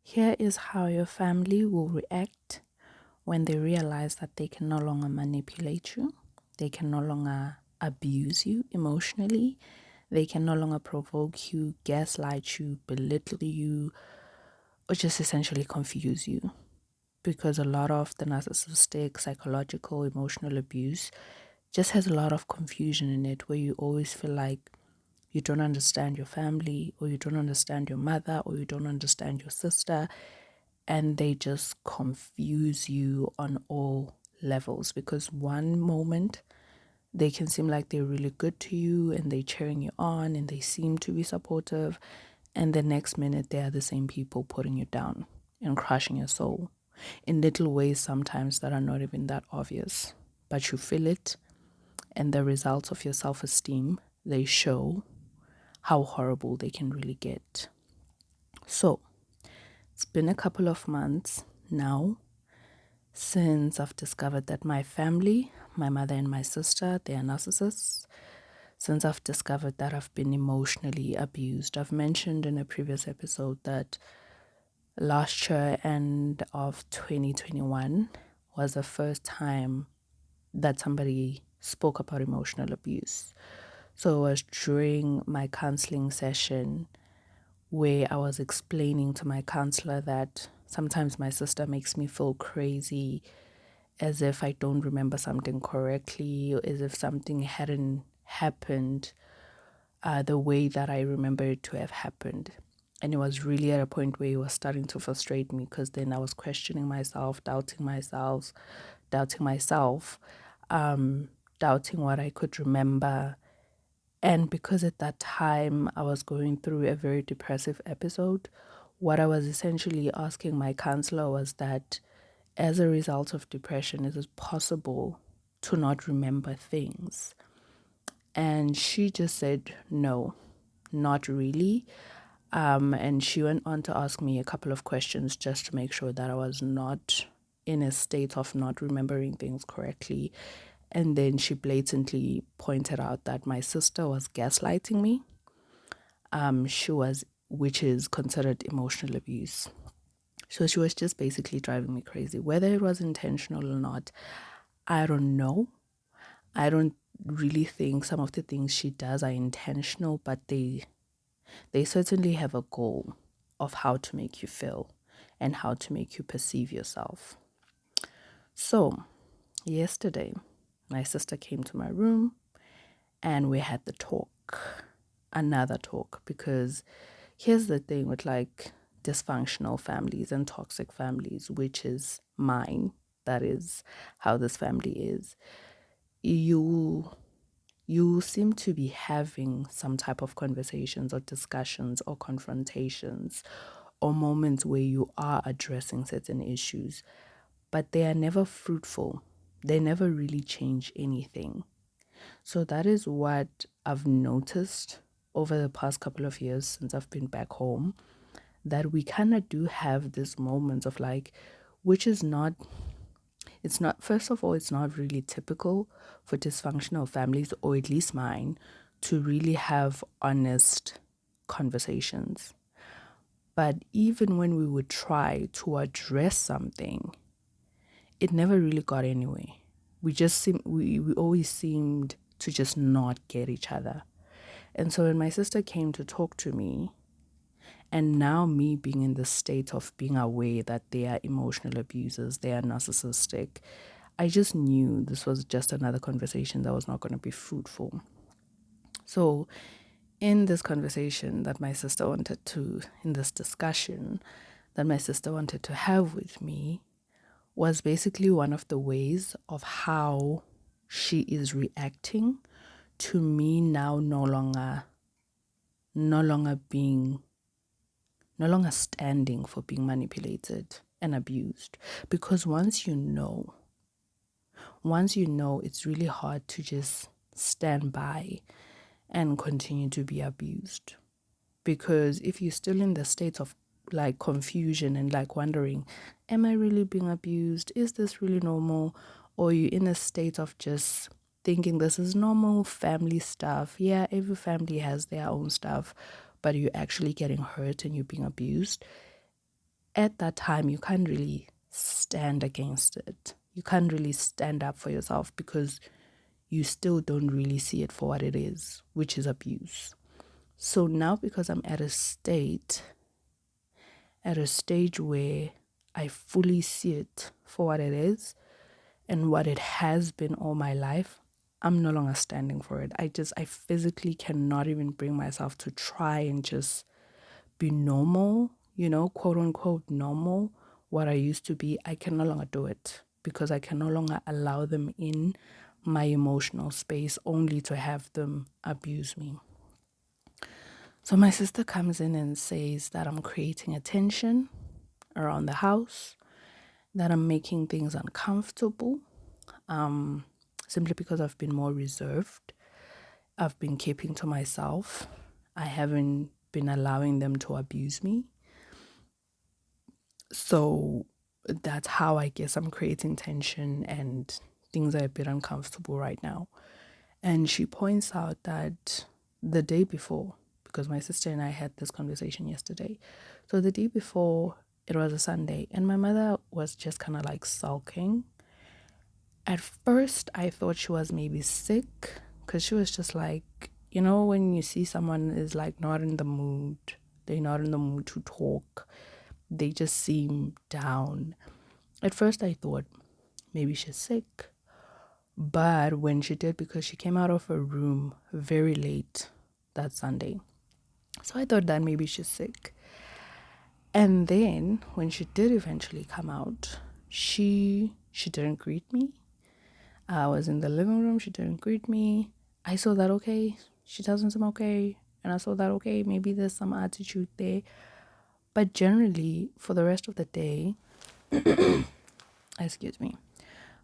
Here is how your family will react when they realize that they can no longer manipulate you, they can no longer abuse you emotionally, they can no longer provoke you, gaslight you, belittle you, or just essentially confuse you. Because a lot of the narcissistic, psychological, emotional abuse just has a lot of confusion in it where you always feel like you don't understand your family, or you don't understand your mother, or you don't understand your sister, and they just confuse you on all levels because one moment they can seem like they're really good to you and they're cheering you on and they seem to be supportive, and the next minute they are the same people putting you down and crushing your soul in little ways sometimes that are not even that obvious, but you feel it, and the results of your self-esteem, they show how horrible they can really get. So it's been a couple of months now since I've discovered that my family, my mother and my sister, they are narcissists. Since I've discovered that I've been emotionally abused. I've mentioned in a previous episode that last year, end of 2021, was the first time that somebody spoke about emotional abuse. So it was during my counseling session where I was explaining to my counselor that sometimes my sister makes me feel crazy, as if I don't remember something correctly, or as if something hadn't happened the way that I remember it to have happened. And it was really at a point where it was starting to frustrate me because then I was questioning myself, doubting myself, doubting what I could remember. And because at that time I was going through a very depressive episode, what I was essentially asking my counselor was that as a result of depression, is it possible to not remember things? And she just said, no, not really. And she went on to ask me a couple of questions just to make sure that I was not in a state of not remembering things correctly. And then she blatantly pointed out that my sister was gaslighting me. Which is considered emotional abuse. So she was just basically driving me crazy. Whether it was intentional or not, I don't know. I don't really think some of the things she does are intentional, but they certainly have a goal of how to make you feel and how to make you perceive yourself. So, yesterday, my sister came to my room and we had the talk, another talk, because here's the thing with like dysfunctional families and toxic families, which is mine. That is how this family is. You you seem to be having some type of conversations or discussions or confrontations or moments where you are addressing certain issues, but they are never fruitful. They never really change anything. So that is what I've noticed over the past couple of years since I've been back home, that we kind of do have this moments of like, which is not, it's not, first of all, it's not really typical for dysfunctional families, or at least mine, to really have honest conversations. But even when we would try to address something, it never really got anywhere. We always seemed to just not get each other. And so when my sister came to talk to me, and now me being in the state of being aware that they are emotional abusers, they are narcissistic, I just knew this was just another conversation that was not going to be fruitful. So in this conversation that my sister wanted to, in this discussion that my sister wanted to have with me, was basically one of the ways of how she is reacting to me now no longer being no longer standing for being manipulated and abused. Because once you know, it's really hard to just stand by and continue to be abused. Because if you're still in the state of like confusion and like wondering, am I really being abused? Is this really normal? Or you're in a state of just thinking this is normal family stuff. Yeah, every family has their own stuff, but you're actually getting hurt and you're being abused. at that time, you can't really stand against it. You can't really stand up for yourself because you still don't really see it for what it is, which is abuse. So now, because I'm at a stage where I fully see it for what it is and what it has been all my life, I'm no longer standing for it. I physically cannot even bring myself to try and just be normal, quote unquote normal, what I used to be. I can no longer do it because I can no longer allow them in my emotional space only to have them abuse me. So my sister comes in and says that I'm creating attention around the house, that I'm making things uncomfortable, simply because I've been more reserved. I've been keeping to myself. I haven't been allowing them to abuse me. So that's how I guess I'm creating tension and things are a bit uncomfortable right now. And she points out that the day before, because my sister and I had this conversation yesterday. So the day before, it was a Sunday, and my mother was just kind of like sulking. At first, I thought she was maybe sick because she was just like, when you see someone is like not in the mood, they're not in the mood to talk, they just seem down. At first, I thought maybe she's sick. But when she did, because she came out of her room very late that Sunday. So I thought that maybe she's sick. And then when she did eventually come out, she didn't greet me. I was in the living room, she didn't greet me. I saw that, okay, she doesn't seem okay. And I saw that, okay, maybe there's some attitude there. But generally, for the rest of the day, excuse me,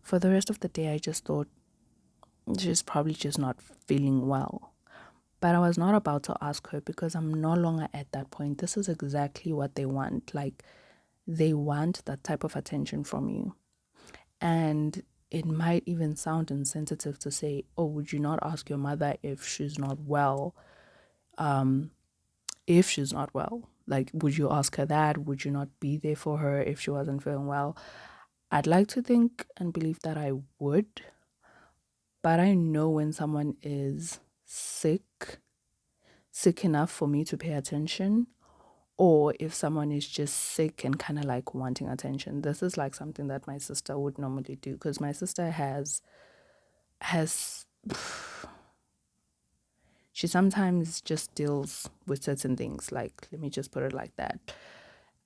for the rest of the day, I just thought she's probably just not feeling well. But I was not about to ask her because I'm no longer at that point. This is exactly what they want. Like, they want that type of attention from you. And it might even sound insensitive to say, oh, would you not ask your mother if she's not well? If she's not well, like, would you ask her that? Would you not be there for her if she wasn't feeling well? I'd like to think and believe that I would, but I know when someone is sick enough for me to pay attention, or if someone is just sick and kind of like wanting attention. This is like something that my sister would normally do, because my sister has she sometimes just deals with certain things, like, let me just put it like that,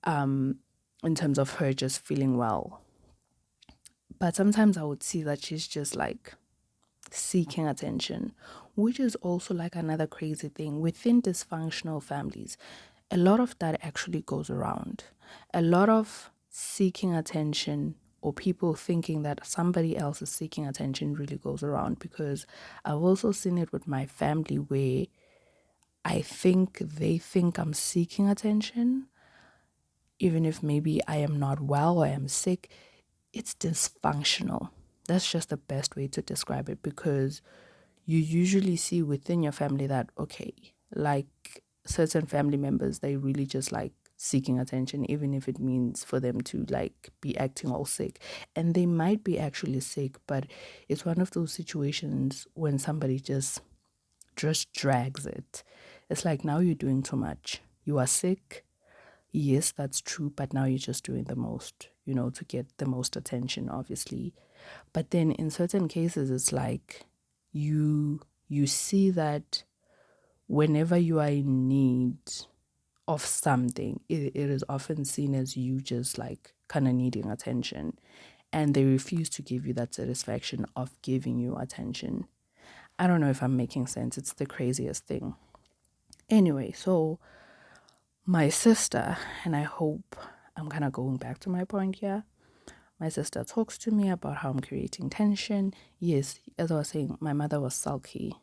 in terms of her just feeling well. But sometimes I would see that she's just like seeking attention, which is also like another crazy thing within dysfunctional families. A lot of that actually goes around. A lot of seeking attention, or people thinking that somebody else is seeking attention, really goes around, because I've also seen it with my family where I think they think I'm seeking attention, even if maybe I am not well or I am sick. It's dysfunctional. That's just the best way to describe it, because you usually see within your family that, okay, like certain family members, they really just like seeking attention, even if it means for them to like be acting all sick. And they might be actually sick, but it's one of those situations when somebody just drags it. It's like, now you're doing too much. You are sick. Yes, that's true, but now you're just doing the most, to get the most attention, obviously. But then in certain cases, it's like you see that whenever you are in need of something, it is often seen as you just like kind of needing attention, and they refuse to give you that satisfaction of giving you attention. I don't know if I'm making sense. It's the craziest thing. Anyway, so my sister, and I hope I'm kind of going back to my point here. My sister talks to me about how I'm creating tension. Yes, as I was saying, my mother was sulky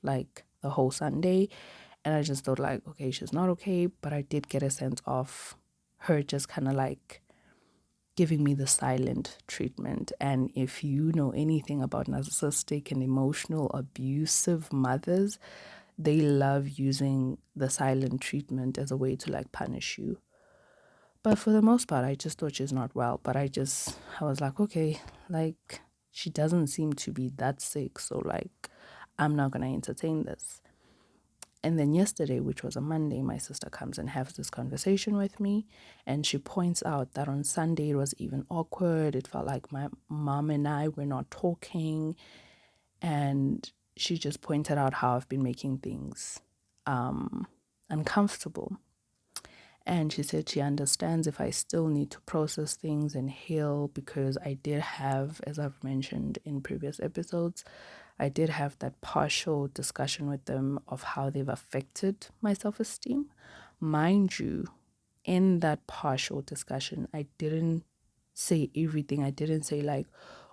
like the whole Sunday. And I just thought like, okay, she's not okay. But I did get a sense of her just kind of like giving me the silent treatment. And if you know anything about narcissistic and emotional abusive mothers, they love using the silent treatment as a way to like punish you. But for the most part, I just thought she's not well. But I was like, okay, like, she doesn't seem to be that sick. So, like, I'm not going to entertain this. And then yesterday, which was a Monday, my sister comes and has this conversation with me. And she points out that on Sunday, it was even awkward. It felt like my mom and I were not talking. And she just pointed out how I've been making things uncomfortable. And she said she understands if I still need to process things and heal, because I did have, as I've mentioned in previous episodes, I did have that partial discussion with them of how they've affected my self esteem. Mind you, in that partial discussion, I didn't say everything. I didn't say, like,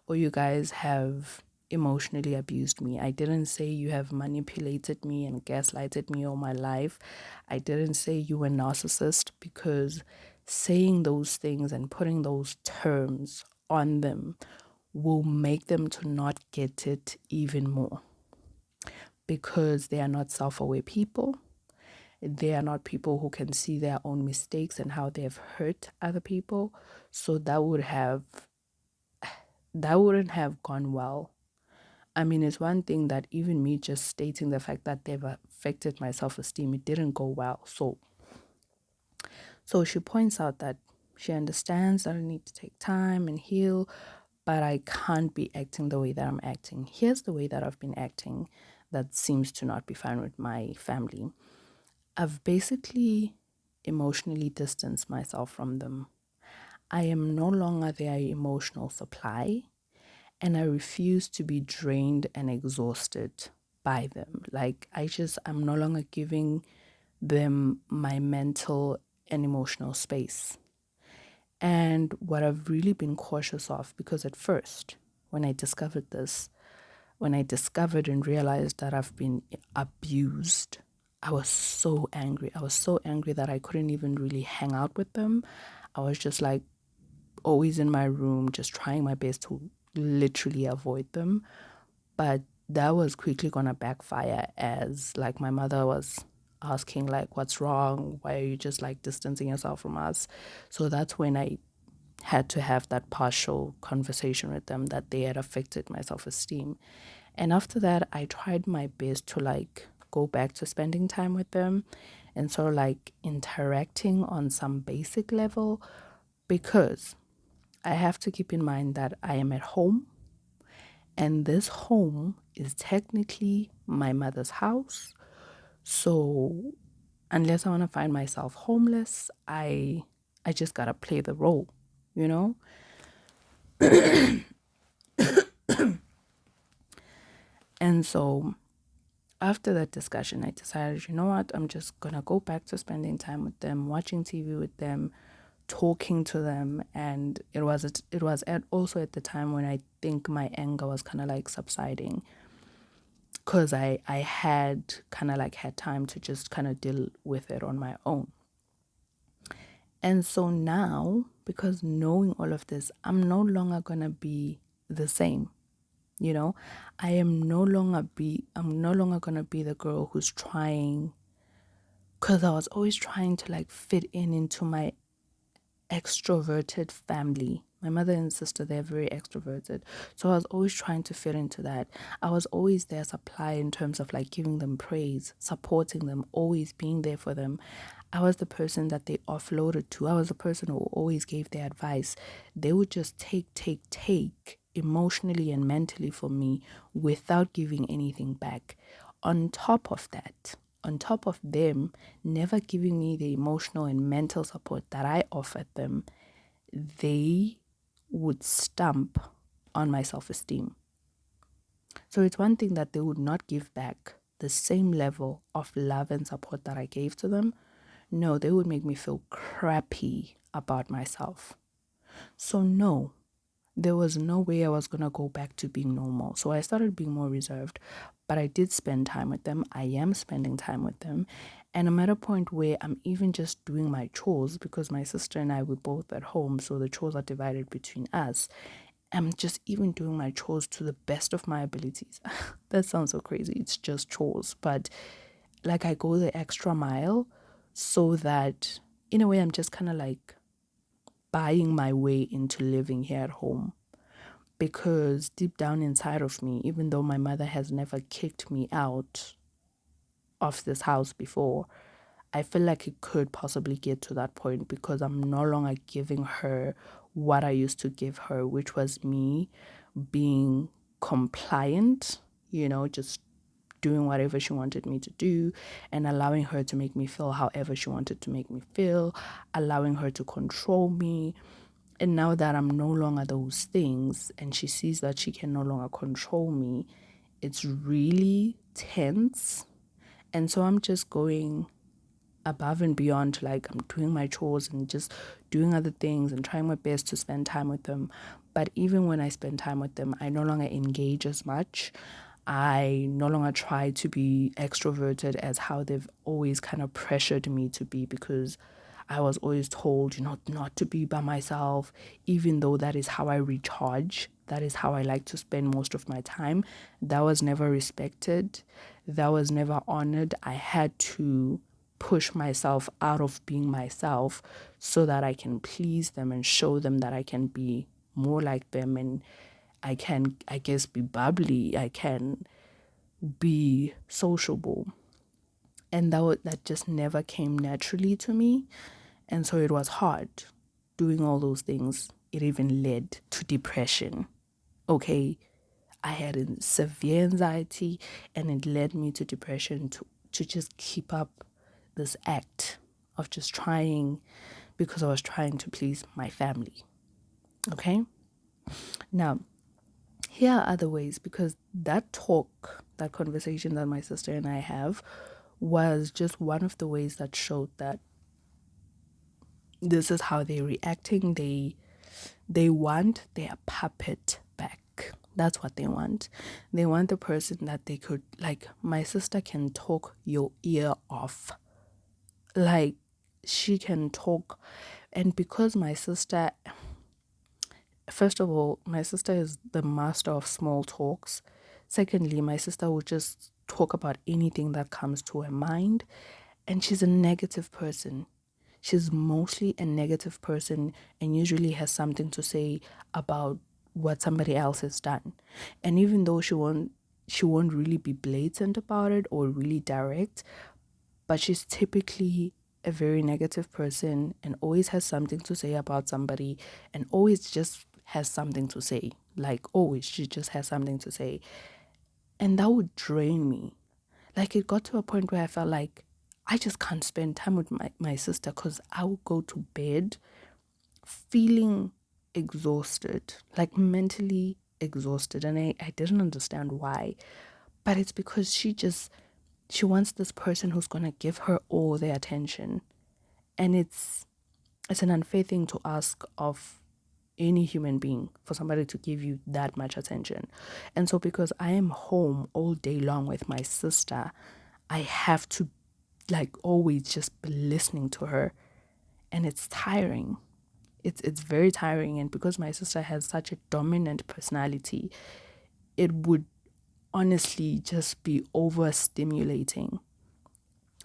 oh, you guys have emotionally abused me. I didn't say you have manipulated me and gaslighted me all my life. I didn't say you were narcissist, because saying those things and putting those terms on them will make them to not get it even more, because they are not self-aware people. They are not people who can see their own mistakes and how they have hurt other people. So that wouldn't have gone well. I mean, it's one thing that even me just stating the fact that they've affected my self-esteem, it didn't go well. So she points out that she understands that I need to take time and heal, but I can't be acting the way that I'm acting. Here's the way that I've been acting that seems to not be fine with my family. I've basically emotionally distanced myself from them. I am no longer their emotional supply, and I refuse to be drained and exhausted by them. Like, I'm no longer giving them my mental and emotional space. And what I've really been cautious of, because at first, when I discovered this, when I discovered and realized that I've been abused, I was so angry. I was so angry that I couldn't even really hang out with them. I was just like always in my room, just trying my best to literally avoid them. But that was quickly gonna backfire, as like my mother was asking, like, what's wrong? Why are you just like distancing yourself from us? So that's when I had to have that partial conversation with them, that they had affected my self-esteem. And after that, I tried my best to like go back to spending time with them and sort of like interacting on some basic level, because I have to keep in mind that I am at home, and this home is technically my mother's house. So unless I want to find myself homeless, I just got to play the role, you know? And so after that discussion, I decided, you know what, I'm just going to go back to spending time with them, watching TV with them, talking to them. And also at the time when I think my anger was kind of like subsiding, because I had kind of like had time to just kind of deal with it on my own. And so now, because knowing all of this, I'm no longer going to be the same. You know, I'm no longer going to be the girl who's trying, because I was always trying to like fit into my extroverted family. My mother and sister, they're very extroverted. So I was always trying to fit into that. I was always their supply in terms of like giving them praise, supporting them, always being there for them. I was the person that they offloaded to. I was the person who always gave their advice. They would just take emotionally and mentally for me without giving anything back. On top of that, on top of them never giving me the emotional and mental support that I offered them, they would stamp on my self-esteem. So it's one thing that they would not give back the same level of love and support that I gave to them. No, they would make me feel crappy about myself. So no, there was no way I was going to go back to being normal. So I started being more reserved, but I did spend time with them. I am spending time with them. And I'm at a point where I'm even just doing my chores, because my sister and I were both at home. So the chores are divided between us. I'm just even doing my chores to the best of my abilities. That sounds so crazy. It's just chores. But like I go the extra mile, so that in a way I'm just kind of like buying my way into living here at home. Because deep down inside of me, even though my mother has never kicked me out of this house before, I feel like it could possibly get to that point because I'm no longer giving her what I used to give her, which was me being compliant, just doing whatever she wanted me to do and allowing her to make me feel however she wanted to make me feel, allowing her to control me. And now that I'm no longer those things and she sees that she can no longer control me, it's really tense. And so I'm just going above and beyond, like I'm doing my chores and just doing other things and trying my best to spend time with them. But even when I spend time with them, I no longer engage as much. I no longer try to be extroverted as how they've always kind of pressured me to be, because I was always told, not to be by myself, even though that is how I recharge. That is how I like to spend most of my time. That was never respected. That was never honored. I had to push myself out of being myself so that I can please them and show them that I can be more like them, and I can, I guess, be bubbly. I can be sociable. And that just never came naturally to me. And so it was hard doing all those things. It even led to depression. Okay. I had a severe anxiety and it led me to depression to just keep up this act of just trying, because I was trying to please my family. Okay. Now, here are other ways, because that conversation that my sister and I have was just one of the ways that showed that this is how they're reacting. They want their puppet back. That's what they want. They want the person that they could, like, my sister can talk your ear off. Like, she can talk. And because my sister, first of all, my sister is the master of small talks. Secondly, my sister will just talk about anything that comes to her mind. And she's a negative person. She's mostly a negative person and usually has something to say about what somebody else has done. And even though she won't really be blatant about it or really direct, but she's typically a very negative person and always has something to say about somebody and always just has something to say. Like, always, she just has something to say. And that would drain me. Like, it got to a point where I felt like I just can't spend time with my sister, because I would go to bed feeling exhausted, like mentally exhausted. And I didn't understand why. But it's because she wants this person who's going to give her all the attention. And it's an unfair thing to ask of any human being, for somebody to give you that much attention. And so because I am home all day long with my sister, I have to, like, always just be listening to her, and it's tiring. It's very tiring. And because my sister has such a dominant personality, it would honestly just be overstimulating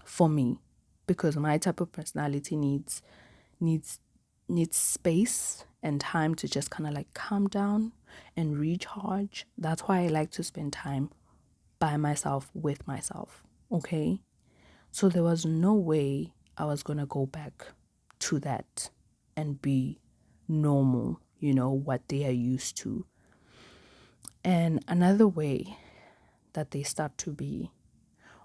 for me, because my type of personality needs space and time to just kind of like calm down and recharge. That's why I like to spend time by myself, with myself. Okay. So there was no way I was going to go back to that and be normal, what they are used to. And another way that they start to be,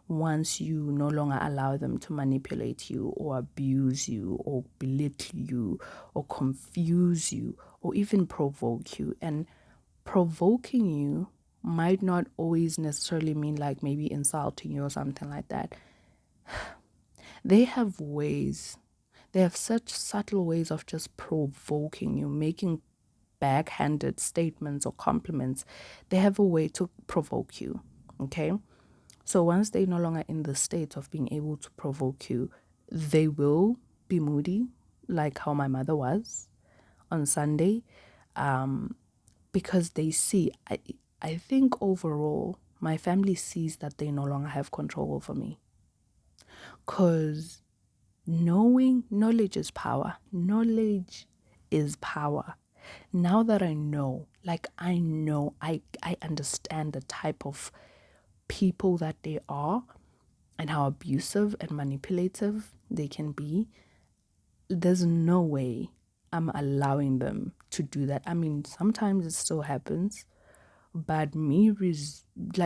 once you no longer allow them to manipulate you or abuse you or belittle you or confuse you or even provoke you. And provoking you might not always necessarily mean like maybe insulting you or something like that. They have such subtle ways of just provoking you, making backhanded statements or compliments. They have a way to provoke you, okay? So once they're no longer in the state of being able to provoke you, they will be moody, like how my mother was on Sunday, because they see, I think overall, my family sees that they no longer have control over me. Because knowledge is power. Knowledge is power. Now that I know, I understand the type of people that they are and how abusive and manipulative they can be, there's no way I'm allowing them to do that. I mean, sometimes it still happens, but me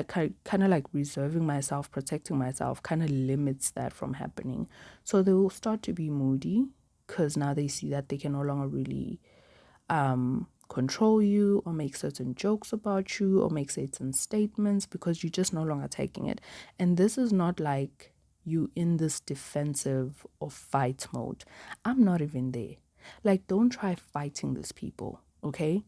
kind of like reserving myself, protecting myself kind of limits that from happening. So they will start to be moody because now they see that they can no longer really control you or make certain jokes about you or make certain statements because you're just no longer taking it. And this is not like you in this defensive or fight mode. I'm not even there. Like, don't try fighting these people, okay?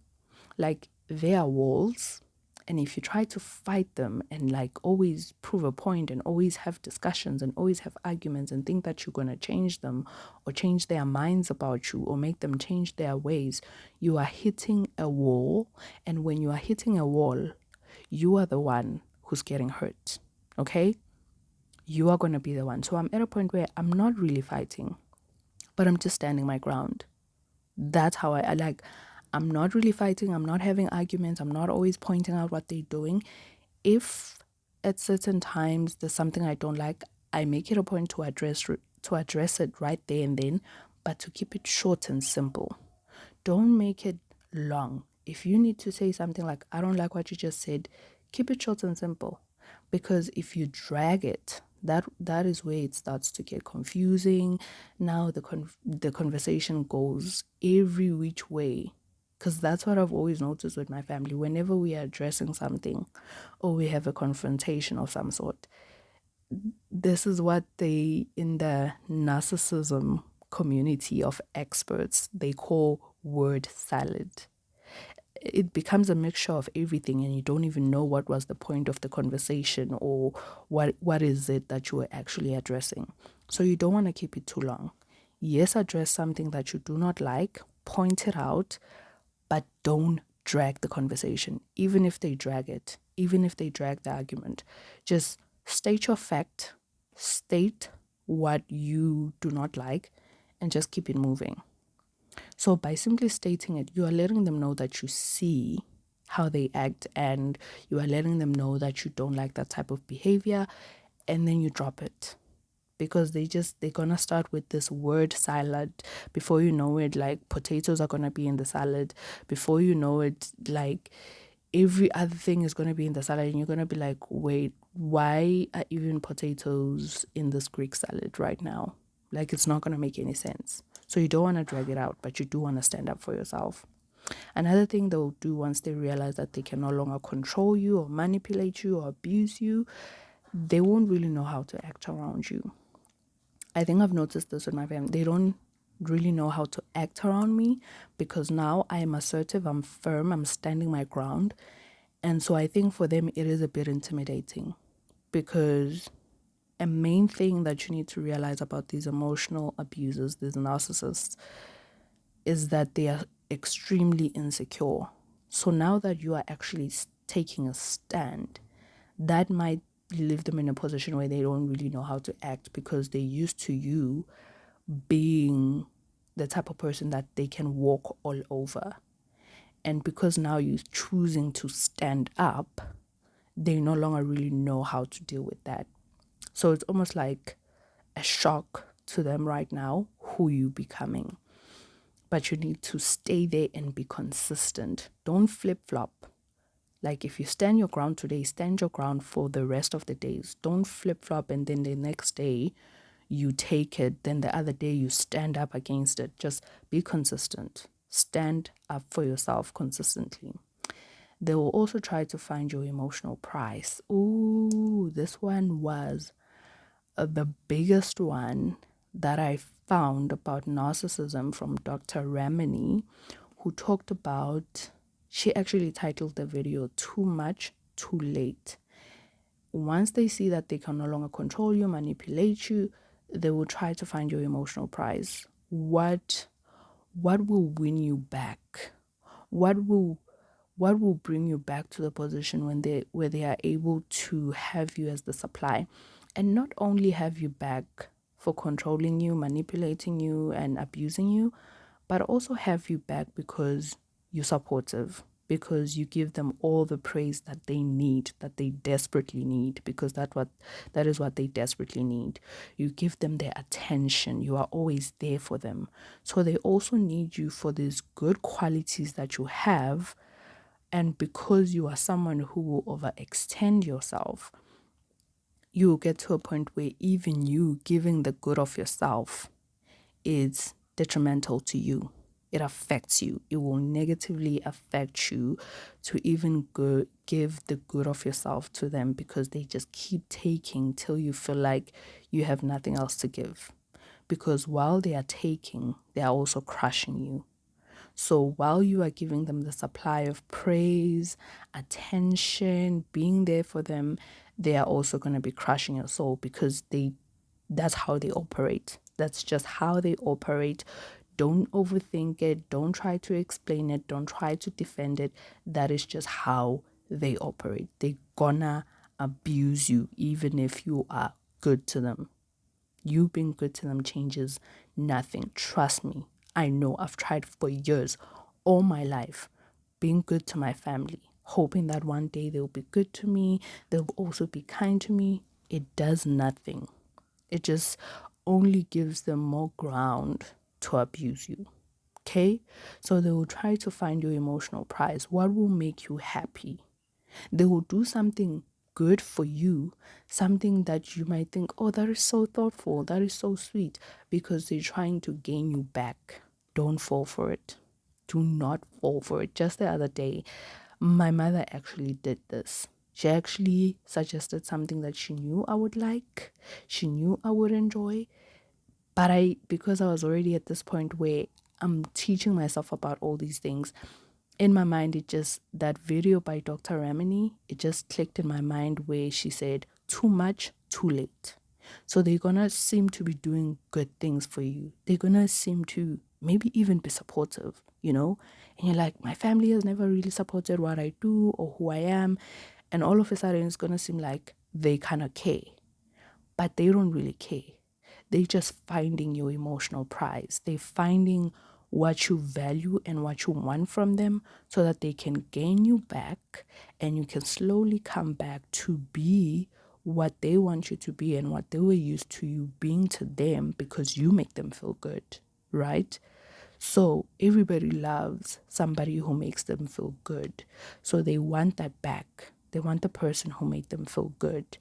Like, they are walls, and if you try to fight them and like always prove a point and always have discussions and always have arguments and think that you're going to change them or change their minds about you or make them change their ways, you are hitting a wall. And when you are hitting a wall, you are the one who's getting hurt, okay? You are going to be the one. So I'm at a point where I'm not really fighting, but I'm just standing my ground. That's how I like. I'm not really fighting. I'm not having arguments. I'm not always pointing out what they're doing. If at certain times there's something I don't like, I make it a point to address it right there and then, but to keep it short and simple. Don't make it long. If you need to say something like, I don't like what you just said, keep it short and simple. Because if you drag it, that is where it starts to get confusing. Now the conversation goes every which way. Because that's what I've always noticed with my family. Whenever we are addressing something or we have a confrontation of some sort, this is what they, in the narcissism community of experts, they call word salad. It becomes a mixture of everything and you don't even know what was the point of the conversation or what is it that you were actually addressing. So you don't want to keep it too long. Yes, address something that you do not like, point it out, but don't drag the conversation. Even if they drag it, even if they drag the argument, just state your fact, state what you do not like, and just keep it moving. So by simply stating it, you are letting them know that you see how they act and you are letting them know that you don't like that type of behavior, and then you drop it. Because they're gonna start with this word salad. Before you know it, like potatoes are gonna be in the salad. Before you know it, like every other thing is gonna be in the salad, and you're gonna be like, wait, why are even potatoes in this Greek salad right now? Like, it's not gonna make any sense. So you don't want to drag it out, but you do want to stand up for yourself. Another thing they'll do once they realize that they can no longer control you or manipulate you or abuse you, they won't really know how to act around you. I think I've noticed this with my family. They don't really know how to act around me because now I am assertive, I'm firm, I'm standing my ground. And so I think for them it is a bit intimidating because a main thing that you need to realize about these emotional abusers, these narcissists, is that they are extremely insecure. So now that you are actually taking a stand, that might leave them in a position where they don't really know how to act because they're used to you being the type of person that they can walk all over. And because now you're choosing to stand up, they no longer really know how to deal with that. So it's almost like a shock to them right now who you becoming. But you need to stay there and be consistent. Don't flip-flop. Like if you stand your ground today, stand your ground for the rest of the days. Don't flip-flop and then the next day you take it, then the other day you stand up against it. Just be consistent. Stand up for yourself consistently. They will also try to find your emotional price. Ooh, this one was the biggest one that I found about narcissism from Dr. Ramani, who talked about, she actually titled the video, Too Much, Too Late. Once they see that they can no longer control you, manipulate you, they will try to find your emotional prize. What will win you back? What will bring you back to the position where they are able to have you as the supply, and not only have you back for controlling you, manipulating you, and abusing you, but also have you back because you're supportive, because you give them all the praise that they need, that they desperately need, because that is what they desperately need. You give them their attention. You are always there for them. So they also need you for these good qualities that you have. And because you are someone who will overextend yourself, you will get to a point where even you giving the good of yourself is detrimental to you. It affects you. It will negatively affect you to even give the good of yourself to them, because they just keep taking till you feel like you have nothing else to give. Because while they are taking, they are also crushing you. So while you are giving them the supply of praise, attention, being there for them, they are also going to be crushing your soul, because that's how they operate. That's just how they operate. Don't overthink it. Don't try to explain it. Don't try to defend it. That is just how they operate. They gonna abuse you even if you are good to them. You being good to them changes nothing. Trust me. I know. I've tried for years, all my life, being good to my family, hoping that one day they'll be good to me. They'll also be kind to me. It does nothing. It just only gives them more ground to abuse you. Okay? So they will try to find your emotional prize. What will make you happy? They will do something good for you, something that you might think, oh, that is so thoughtful, that is so sweet, because they're trying to gain you back. Don't fall for it. Do not fall for it. Just the other day, my mother actually did this. She actually suggested something that she knew I would like, she knew I would enjoy, but because I was already at this point where I'm teaching myself about all these things, in my mind, that video by Dr. Ramani, it just clicked in my mind where she said, too much, too late. So they're going to seem to be doing good things for you. They're going to seem to maybe even be supportive, And you're like, my family has never really supported what I do or who I am. And all of a sudden, it's going to seem like they kind of care, but they don't really care. They're just finding your emotional prize. They're finding what you value and what you want from them, so that they can gain you back and you can slowly come back to be what they want you to be and what they were used to you being to them, because you make them feel good, right? So everybody loves somebody who makes them feel good. So they want that back. They want the person who made them feel good.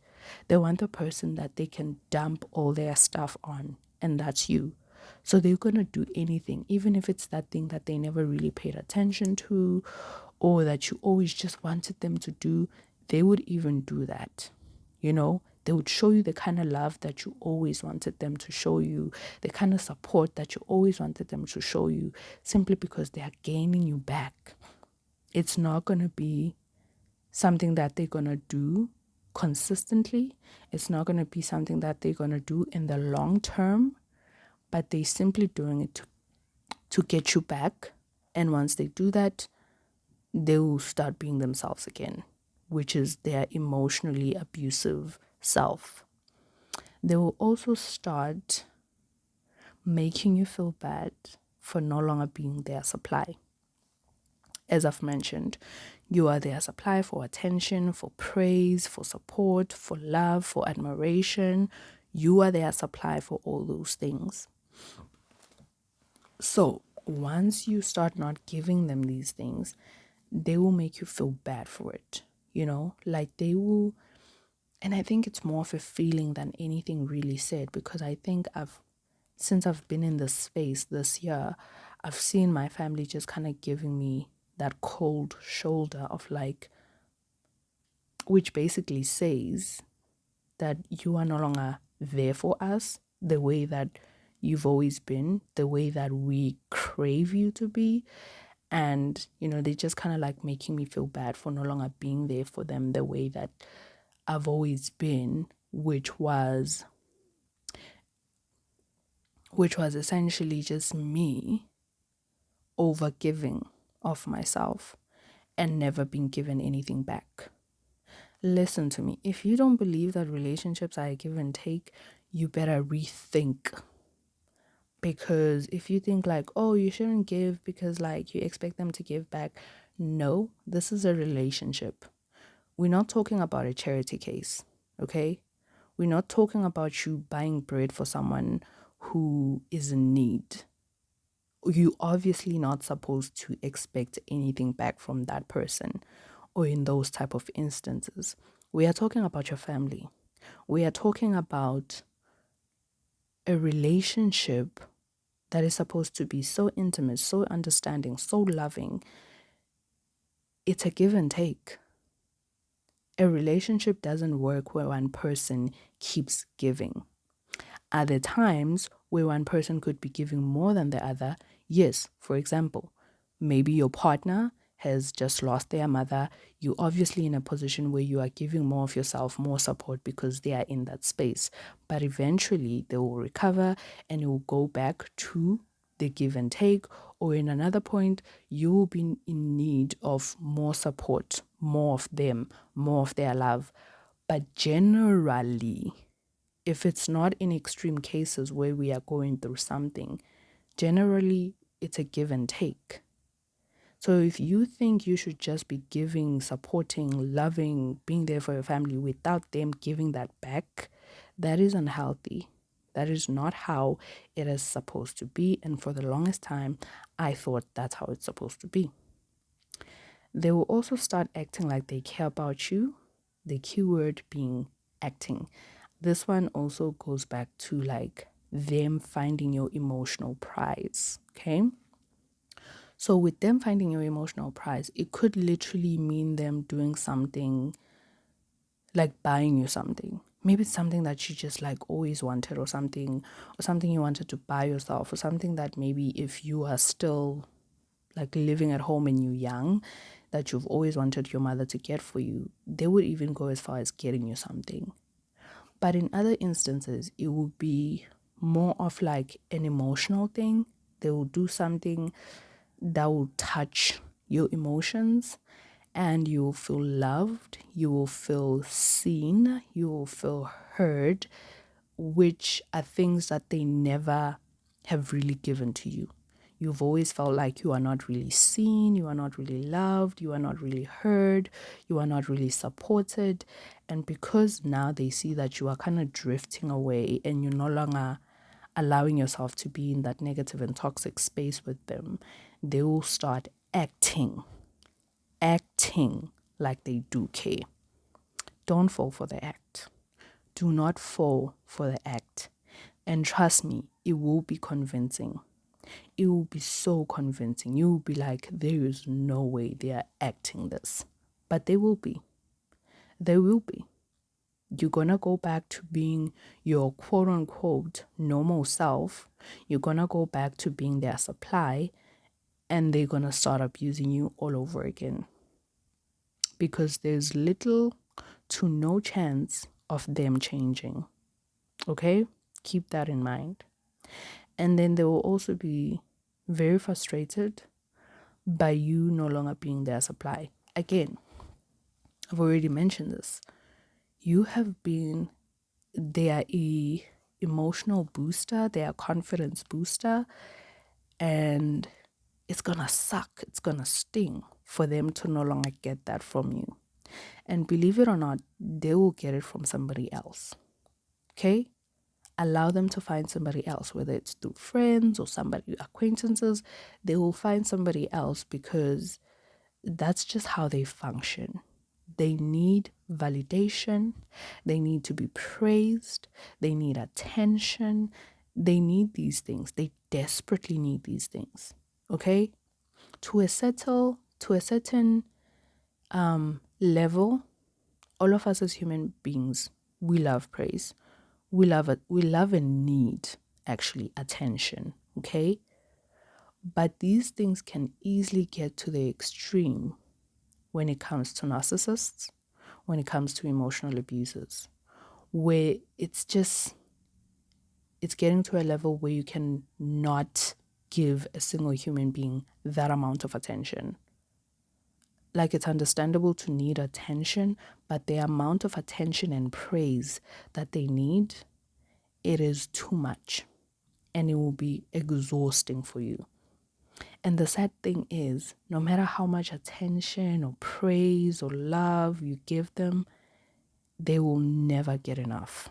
They want the person that they can dump all their stuff on, and that's you. So they're going to do anything, even if it's that thing that they never really paid attention to, or that you always just wanted them to do. They would even do that. They would show you the kind of love that you always wanted them to show you, the kind of support that you always wanted them to show you, simply because they are gaining you back. It's not going to be something that they're going to do consistently. It's not going to be something that they're going to do in the long term, but they're simply doing it to get you back. And once they do that, they will start being themselves again, which is their emotionally abusive self. They will also start making you feel bad for no longer being their supply. As I've mentioned, you are their supply for attention, for praise, for support, for love, for admiration. You are their supply for all those things. So once you start not giving them these things, they will make you feel bad for it. Like they will. And I think it's more of a feeling than anything really said, because I think since I've been in this space this year, I've seen my family just kind of giving me that cold shoulder of like, which basically says that you are no longer there for us the way that you've always been, the way that we crave you to be. And, they just kind of like making me feel bad for no longer being there for them the way that I've always been, which was essentially just me over giving of myself and never being given anything back. Listen to me. If you don't believe that relationships are a give and take, you better rethink Because if you think like, oh, you shouldn't give because like you expect them to give back, no, this is a relationship. We're not talking about a charity case, okay? We're not talking about you buying bread for someone who is in need. You're obviously not supposed to expect anything back from that person or in those type of instances. We are talking about your family. We are talking about a relationship that is supposed to be so intimate, so understanding, so loving. It's a give and take. A relationship doesn't work where one person keeps giving. Are there times where one person could be giving more than the other? Yes. For example, maybe your partner has just lost their mother. You're obviously in a position where you are giving more of yourself, more support because they are in that space. But eventually they will recover and it will go back to the give and take. Or in another point, you will be in need of more support, more of them, more of their love. But generally, if it's not in extreme cases where we are going through something, generally it's a give and take. So if you think you should just be giving, supporting, loving, being there for your family without them giving that back, that is unhealthy. That is not how it is supposed to be. And for the longest time, I thought that's how it's supposed to be. They will also start acting like they care about you, the keyword being acting. This one also goes back to like them finding your emotional prize, okay? So with them finding your emotional prize, it could literally mean them doing something like buying you something. Maybe it's something that you just like always wanted or something you wanted to buy yourself or something that maybe if you are still like living at home and you're young, that you've always wanted your mother to get for you, they would even go as far as getting you something. But in other instances, it will be more of like an emotional thing. They will do something that will touch your emotions and you will feel loved, you will feel seen, you will feel heard, which are things that they never have really given to you. You've always felt like you are not really seen, you are not really loved, you are not really heard, you are not really supported. And because now they see that you are kind of drifting away and you're no longer allowing yourself to be in that negative and toxic space with them, they will start acting like they do care. Don't fall for the act. Do not fall for the act. And trust me, it will be convincing. It will be so convincing. You will be like, there is no way they are acting this. But they will be. They will be. You're going to go back to being your quote unquote normal self. You're going to go back to being their supply. And they're going to start abusing you all over again. Because there's little to no chance of them changing. Okay? Keep that in mind. And then they will also be very frustrated by you no longer being their supply. Again, I've already mentioned this. You have been their emotional booster, their confidence booster, and it's gonna suck. It's gonna sting for them to no longer get that from you. And believe it or not, they will get it from somebody else. Okay? Allow them to find somebody else, whether it's through friends or somebody, acquaintances. They will find somebody else because that's just how they function. They need validation. They need to be praised. They need attention. They need these things. They desperately need these things. Okay? To a certain level, all of us as human beings, we love praise. We love and need actually attention. Okay? But these things can easily get to the extreme when it comes to narcissists, when it comes to emotional abusers, where it's getting to a level where you can not give a single human being that amount of attention. Like, it's understandable to need attention, but the amount of attention and praise that they need, it is too much. and it will be exhausting for you. And the sad thing is, no matter how much attention or praise or love you give them, they will never get enough.